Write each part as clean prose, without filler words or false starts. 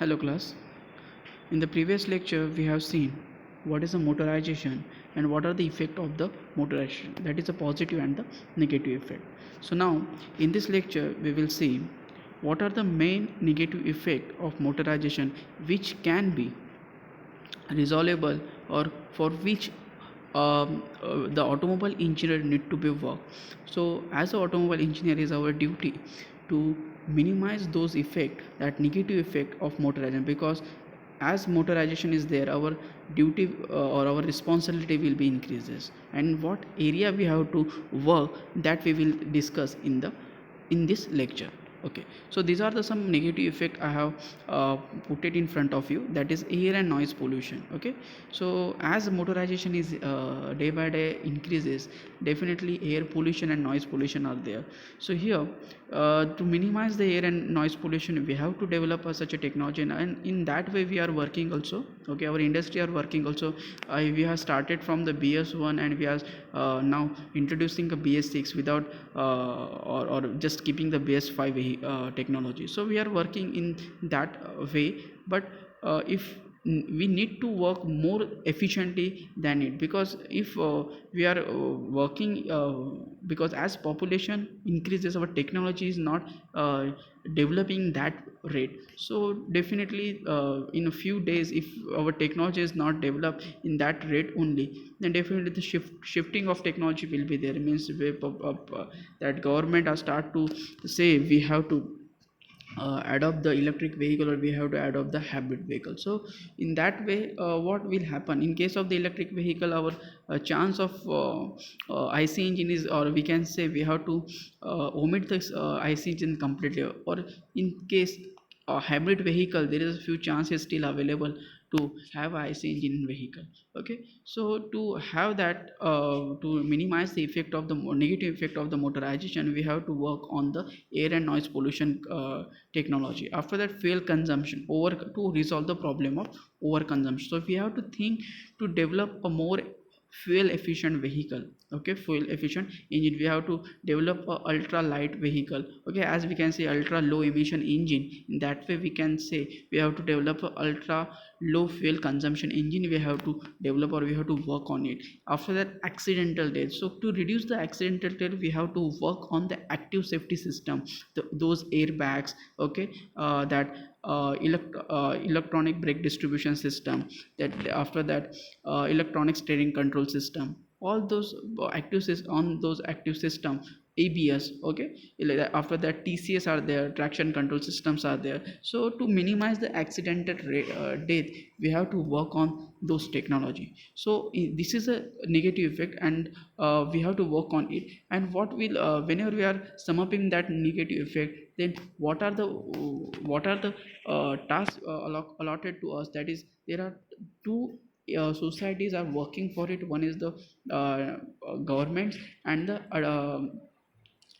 Hello class. In the previous lecture we have seen what is the motorization and what are the effect of the motorization, that is the positive and the negative effect. So now in this lecture we will see what are the main negative effect of motorization which can be resolvable or for which the automobile engineer need to be work. So as an automobile engineer is our duty to minimize those effect, that negative effect of motorization, because as motorization is there, our duty or our responsibility will be increases, and what area we have to work, that we will discuss in this lecture. Okay, so these are the some negative effect I have put it in front of you, that is air and noise pollution. Okay, so as motorization is day by day increases, definitely air pollution and noise pollution are there. So here to minimize the air and noise pollution, we have to develop such a technology, and in that way we are working also. Okay, our industry are working also. We have started from the BS1 and we are now introducing a BS6 without or just keeping the BS5 technology. So we are working in that way, but if we need to work more efficiently than it, because if we are working because as population increases, our technology is not developing that rate. So definitely in a few days, if our technology is not developed in that rate only, then definitely the shifting of technology will be there. It means that government are start to say we have to adopt the electric vehicle, or we have to adopt the hybrid vehicle. So in that way what will happen in case of the electric vehicle, our chance of IC engine is, or we can say we have to omit this IC engine completely, or in case a hybrid vehicle, there is a few chances still available to have IC engine in vehicle. Okay, so to have that to minimize the effect of the negative effect of the motorization, we have to work on the air and noise pollution technology. After that, fuel consumption, over to resolve the problem of overconsumption. So we have to think to develop a more fuel efficient vehicle. Okay, fuel efficient engine, we have to develop a ultra light vehicle. Okay, as we can say ultra low emission engine, in that way we can say we have to develop a ultra low fuel consumption engine, we have to develop or we have to work on it. After that, accidental death, so to reduce the accidental death, we have to work on the active safety system, those airbags. Okay, that electronic brake distribution system, that after that electronic steering control system, all those on those active system, ABS. Okay, after that TCS are there, traction control systems are there. So to minimize the accidental death, we have to work on those technology. So this is a negative effect, and we have to work on it. And what will whenever we are sum upping that negative effect, then what are the tasks allotted to us, that is there are two societies are working for it. One is the governments, and the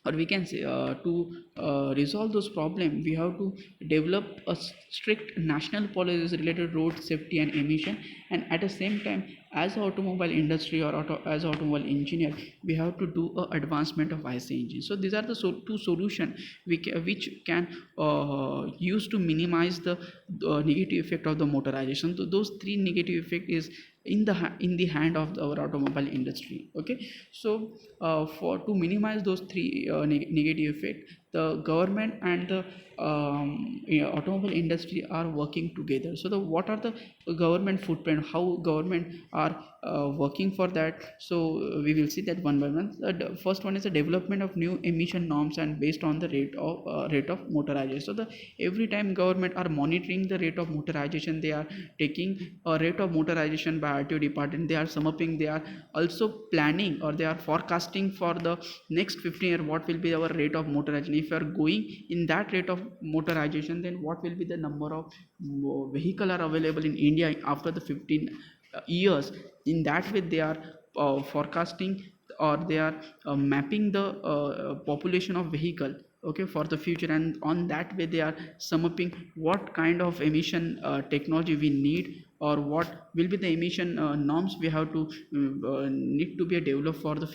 or we can say to resolve those problems, we have to develop a strict national policies related to road safety and emission. And at the same time, as automobile industry or as automobile engineer, we have to do a advancement of IC engine. So these are the two solution which can use to minimize the negative effect of the motorization. So those three negative effect is in the hand of our automobile industry. Okay, so for to minimize those three negative effect, the government and the automobile industry are working together. So the what are the government footprint, how government are working for that. So we will see that one by one. The first one is the development of new emission norms and based on the rate of motorization. So the every time government are monitoring the rate of motorization, they are taking a rate of motorization by RTO department, they are sum upping, they are also planning or they are forecasting for the next 15 year what will be our rate of motorization. If you are going in that rate of motorization, then what will be the number of vehicle are available in India after the 15 years. In that way they are forecasting, or they are mapping the population of vehicle, okay, for the future. And on that way they are sum upping what kind of emission technology we need, or what will be the emission norms we have to need to be developed for the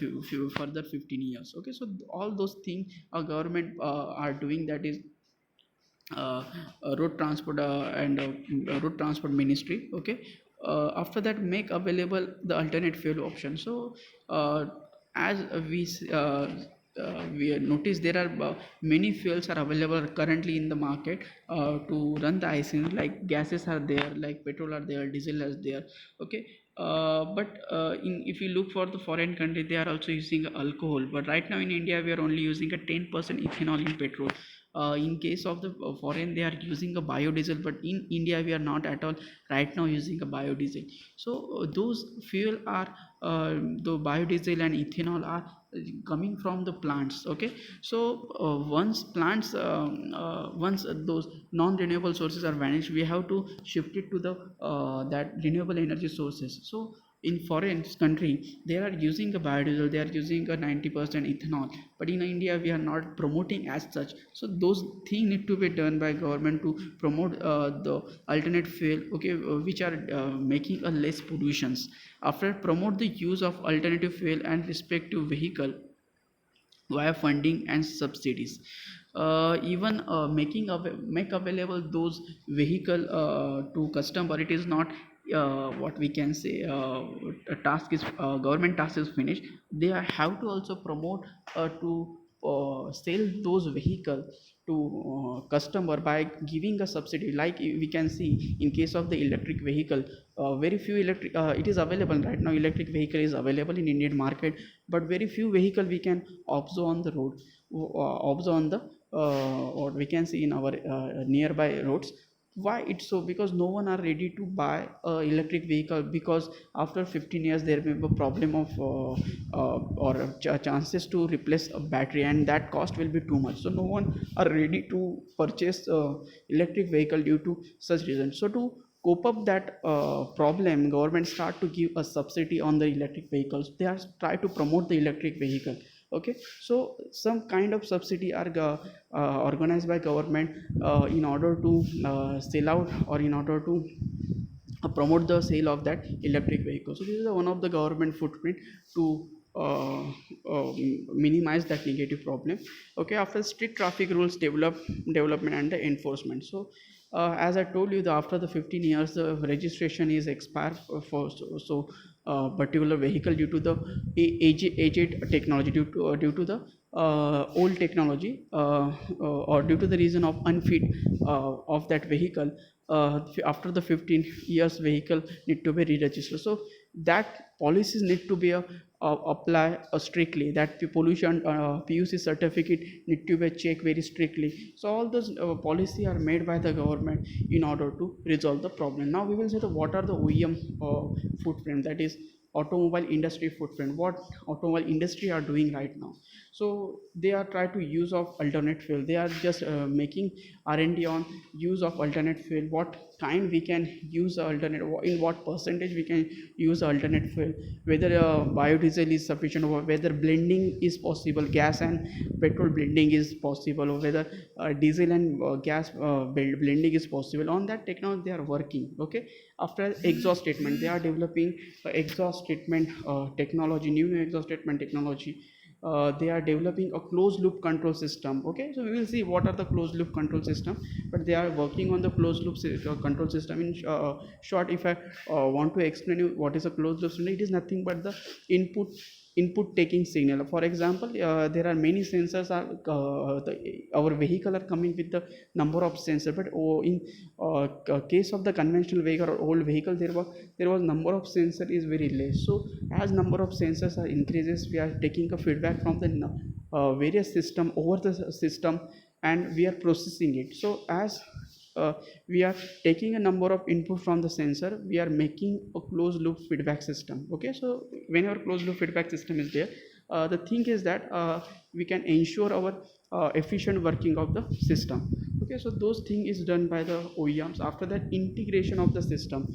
further 15 years. Okay, so all those things our government are doing, that is uh, road transport road transport ministry. Okay, after that make available the alternate fuel option. So uh, as we notice there are many fuels are available currently in the market to run the IC, like gases are there, like petrol are there, diesel is there. Okay, but if you look for the foreign country, they are also using alcohol, but right now in India we are only using a 10% ethanol in petrol. In case of the foreign, they are using a biodiesel, but in India we are not at all right now using a biodiesel. So those fuel are the biodiesel and ethanol are coming from the plants. Okay, so once those non-renewable sources are vanished, we have to shift it to the that renewable energy sources. So in foreign country they are using a biodiesel, they are using a 90% ethanol, but in India we are not promoting as such. So those things need to be done by government to promote the alternate fuel, okay, which are making a less pollutions. After promote the use of alternative fuel and respective vehicle via funding and subsidies. Even make available those vehicle to customer, it is not what we can say a task is government task is finished. They have to also promote to sell those vehicles to customer by giving a subsidy. Like we can see in case of the electric vehicle, very few electric it is available right now, electric vehicle is available in Indian market, but very few vehicle we can observe on the road, observe on the or we can see in our nearby roads. Why it's so? Because no one are ready to buy a electric vehicle, because after 15 years there may be a problem of or chances to replace a battery, and that cost will be too much. So no one are ready to purchase electric vehicle due to such reasons. So to cope up that problem, government start to give a subsidy on the electric vehicles. They are try to promote the electric vehicle. Okay, so some kind of subsidy are organized by government in order to sell out, or in order to promote the sale of that electric vehicle. So this is one of the government footprint to minimize that negative problem. Okay, after strict traffic rules development and the enforcement. So as I told you, after the 15 years the registration is expired for particular vehicle due to the aged technology, due to the old technology, or due to the reason of unfit of that vehicle. After the 15 years vehicle need to be re-registered. So that policies need to be apply strictly, that the pollution PUC certificate need to be checked very strictly. So all those policy are made by the government in order to resolve the problem. Now we will see the what are the OEM footprint, that is automobile industry footprint, what automobile industry are doing right now. So they are try to use of alternate fuel, they are just making R&D on use of alternate fuel, what kind we can use alternate, in what percentage we can use alternate fuel, whether biodiesel is sufficient, or whether blending is possible, gas and petrol blending is possible, or whether diesel and gas blending is possible. On that technology they are working. Okay, after exhaust treatment they are developing exhaust treatment technology, new exhaust treatment technology. They are developing a closed loop control system. Okay, so we will see what are the closed loop control system, but they are working on the closed loop control system. In short, if I want to explain you what is a closed loop system, it is nothing but the input taking signal. For example, there are many sensors are our vehicle are coming with the number of sensors, but in case of the conventional vehicle or old vehicle, there was number of sensor is very less. So as number of sensors are increases, we are taking a feedback from the various system over the system, and we are processing it. So as uh, we are taking a number of input from the sensor, we are making a closed loop feedback system. Okay, so whenever closed loop feedback system is there, the thing is that we can ensure our efficient working of the system. Okay, so those thing is done by the OEMs. After that, integration of the system,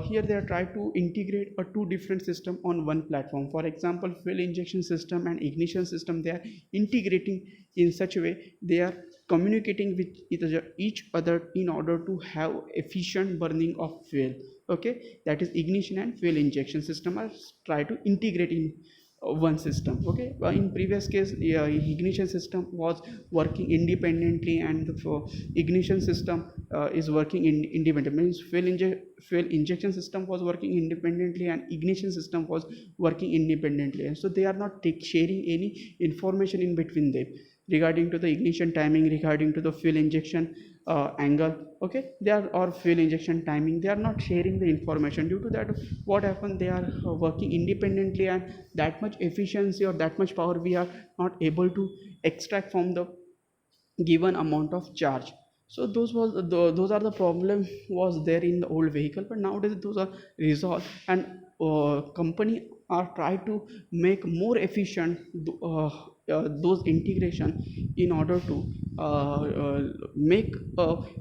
here they are trying to integrate a two different system on one platform. For example, fuel injection system and ignition system, they are integrating in such a way, they are communicating with each other in order to have efficient burning of fuel. Okay, that is ignition and fuel injection system are try to integrate in one system. Okay, in previous case, ignition system was working independently, and the ignition system is working independently, means fuel injection system was working independently and ignition system was working independently, and so they are not sharing any information in between them regarding to the ignition timing, regarding to the fuel injection angle. Okay, they are, or fuel injection timing, they are not sharing the information. Due to that, what happened, they are working independently, and that much efficiency or that much power we are not able to extract from the given amount of charge. So those are the problem was there in the old vehicle, but nowadays those are resolved, and company are try to make more efficient those integration in order to make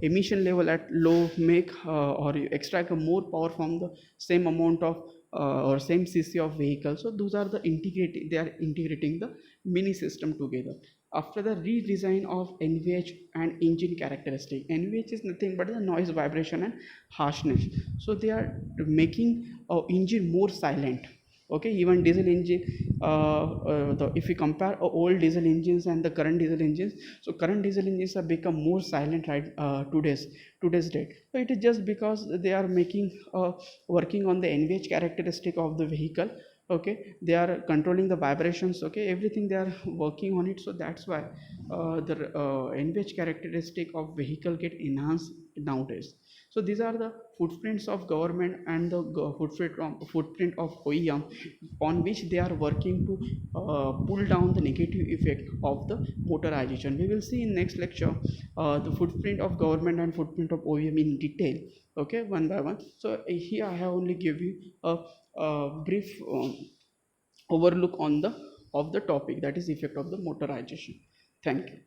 emission level at low, make or extract a more power from the same amount of or same cc of vehicle. So those are the integrating, they are integrating the mini system together. After the redesign of NVH and engine characteristic, NVH is nothing but the noise, vibration and harshness. So they are making engine more silent. Okay, even diesel engine, if we compare old diesel engines and the current diesel engines, so current diesel engines have become more silent, right, today's date. So it is just because they are making working on the NVH characteristic of the vehicle. Okay, they are controlling the vibrations. Okay, everything they are working on it, so that's why the NVH characteristic of vehicle get enhanced nowadays. So these are the footprints of government and the footprint of OEM on which they are working to pull down the negative effect of the motorization. We will see in next lecture the footprint of government and footprint of OEM in detail. Okay, one by one. So here I have only give you a brief overlook on the of the topic, that is effect of the motorization. Thank you.